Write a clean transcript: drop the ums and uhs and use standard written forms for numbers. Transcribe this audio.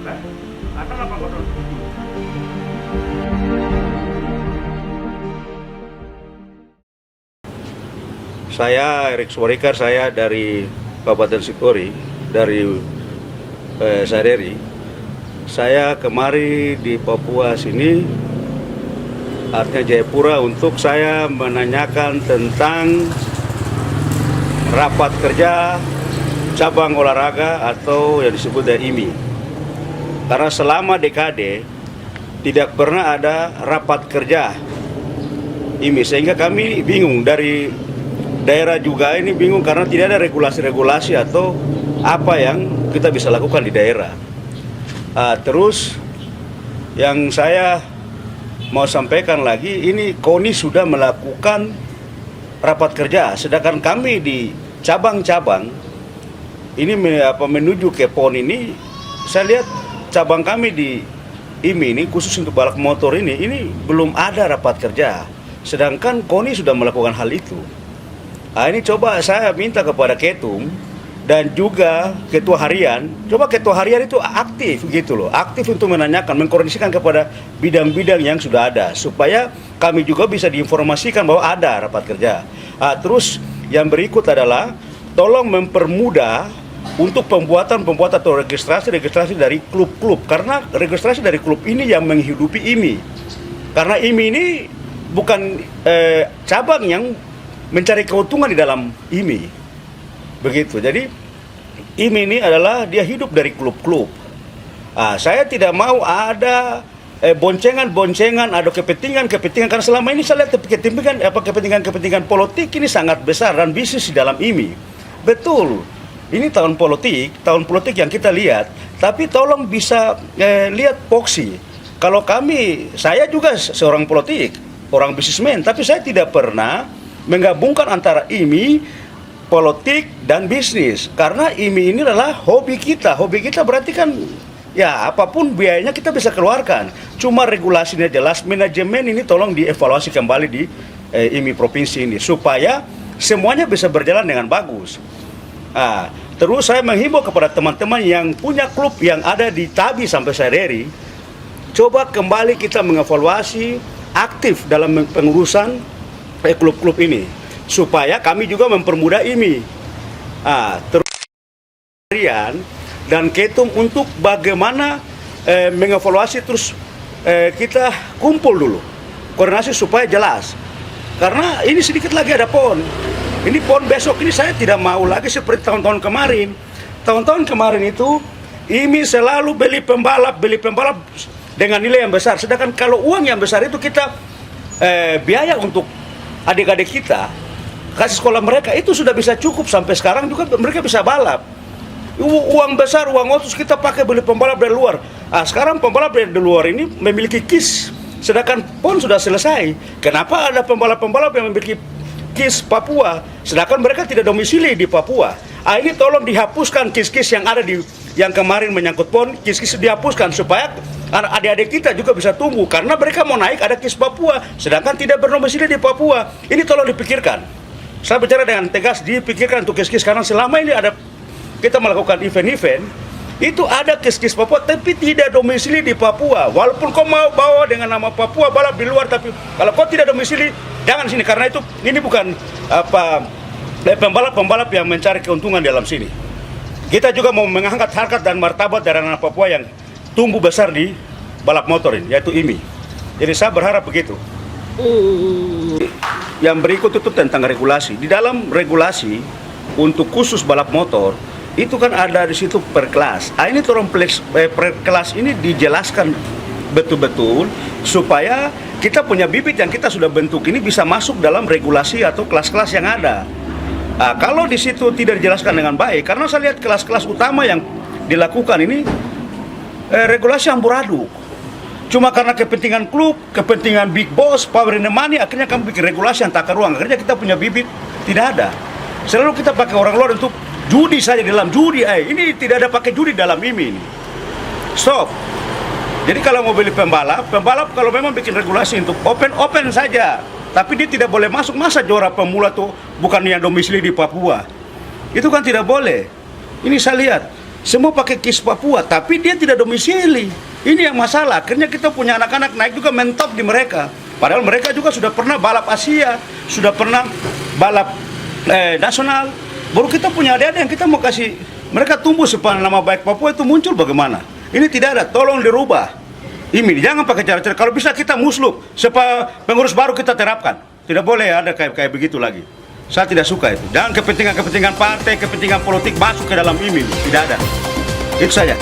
kan? Atau 807. Saya Erik Suwarikar, saya dari Kabupaten Sikori, dari Sareri. Saya kemari di Papua sini, artinya Jayapura, untuk saya menanyakan tentang rapat kerja cabang olahraga atau yang disebut IMI. Karena selama dekade tidak pernah ada rapat kerja IMI, sehingga kami bingung, dari daerah juga ini bingung karena tidak ada regulasi-regulasi atau apa yang kita bisa lakukan di daerah. Terus yang saya mau sampaikan lagi, ini KONI sudah melakukan rapat kerja, sedangkan kami di cabang-cabang ini menuju ke PON ini, saya lihat cabang kami di IMI ini khusus untuk balap motor ini belum ada rapat kerja, sedangkan KONI sudah melakukan hal itu. Ini coba saya minta kepada Ketum dan juga Ketua Harian, coba Ketua Harian itu aktif gitu loh, aktif untuk menanyakan, mengkoordinasikan kepada bidang-bidang yang sudah ada, supaya kami juga bisa diinformasikan bahwa ada rapat kerja. Terus yang berikut adalah, tolong mempermudah untuk pembuatan atau registrasi dari klub-klub, karena registrasi dari klub ini yang menghidupi IMI. Karena IMI ini bukan cabang yang mencari keuntungan di dalam IMI. Begitu. Jadi IMI ini adalah dia hidup dari klub-klub. Saya tidak mau ada boncengan-boncengan, ada kepentingan-kepentingan, karena selama ini saya lihat kepentingan politik ini sangat besar dan bisnis di dalam IMI. Betul. Ini tahun politik yang kita lihat, tapi tolong bisa lihat poksi. Kalau saya juga seorang politik, orang bisnismen, tapi saya tidak pernah menggabungkan antara IMI, politik, dan bisnis. Karena IMI ini adalah hobi kita. Hobi kita berarti kan, ya apapun biayanya kita bisa keluarkan. Cuma regulasinya jelas, manajemen ini tolong dievaluasi kembali di IMI provinsi ini, supaya semuanya bisa berjalan dengan bagus. Terus saya menghimbau kepada teman-teman yang punya klub yang ada di Tabi sampai Sareri, coba kembali kita mengevaluasi aktif dalam pengurusan klub-klub ini, supaya kami juga mempermudah IMI. Terus dan Ketum untuk bagaimana mengevaluasi, terus kita kumpul dulu, koordinasi supaya jelas. Karena ini sedikit lagi ada PON. Ini PON besok ini, saya tidak mau lagi seperti tahun-tahun kemarin. Tahun-tahun kemarin itu IMI selalu beli pembalap dengan nilai yang besar. Sedangkan kalau uang yang besar itu kita biaya untuk adik-adik kita, kasih sekolah mereka, itu sudah bisa cukup. Sampai sekarang juga mereka bisa balap. Uang besar, uang otus kita pakai beli pembalap dari luar. Sekarang pembalap dari luar ini memiliki KIS, sedangkan PON sudah selesai. Kenapa ada pembalap-pembalap yang memiliki KIS Papua, sedangkan mereka tidak domisili di Papua? Ini tolong dihapuskan KIS-KIS yang ada yang kemarin menyangkut PON, KIS-KIS dihapuskan supaya adik-adik kita juga bisa tumbuh, karena mereka mau naik ada KIS Papua, sedangkan tidak berdomisili di Papua. Ini tolong dipikirkan. Saya bicara dengan tegas, dipikirkan untuk KIS-KIS, karena selama ini kita melakukan event-event, itu ada KIS-KIS Papua tapi tidak domisili di Papua. Walaupun kau mau bawa dengan nama Papua balap di luar, tapi kalau kau tidak domisili, jangan sini, karena ini bukan pembalap-pembalap yang mencari keuntungan dalam sini. Kita juga mau mengangkat harkat dan martabat dari anak Papua yang tumbuh besar di balap motor ini, yaitu IMI. Jadi saya berharap begitu. Yang berikut itu tentang regulasi. Di dalam regulasi untuk khusus balap motor itu kan ada di situ per kelas. Ini tolong per kelas ini dijelaskan betul-betul supaya kita punya bibit yang kita sudah bentuk ini bisa masuk dalam regulasi atau kelas-kelas yang ada. Kalau di situ tidak dijelaskan dengan baik, karena saya lihat kelas-kelas utama yang dilakukan ini regulasi yang amburadul. Cuma karena kepentingan klub, kepentingan big boss, power in the money, akhirnya kami bikin regulasi yang takar ruang. Akhirnya kita punya bibit tidak ada. Selalu kita pakai orang luar untuk judi saja dalam judi. Ini tidak ada pakai judi dalam IMI ini. Stop. Jadi kalau mau beli pembalap kalau memang bikin regulasi untuk open saja. Tapi dia tidak boleh masuk. Masa juara pemula tuh bukan yang domisili di Papua? Itu kan tidak boleh. Ini saya lihat. semua pakai KIS Papua, tapi dia tidak domisili. Ini yang masalah. Akhirnya kita punya anak-anak naik juga mentok di mereka. Padahal mereka juga sudah pernah balap Asia, sudah pernah balap nasional. Baru kita punya adik-adik yang kita mau kasih mereka tumbuh supaya nama baik Papua itu muncul bagaimana. Ini tidak ada, tolong dirubah. Ini jangan pakai cara-cara. Kalau bisa kita musluk supaya pengurus baru kita terapkan. Tidak boleh ada kayak begitu lagi. Saya tidak suka itu. Jangan kepentingan partai, kepentingan politik masuk ke dalam ini. Tidak ada. Itu saja.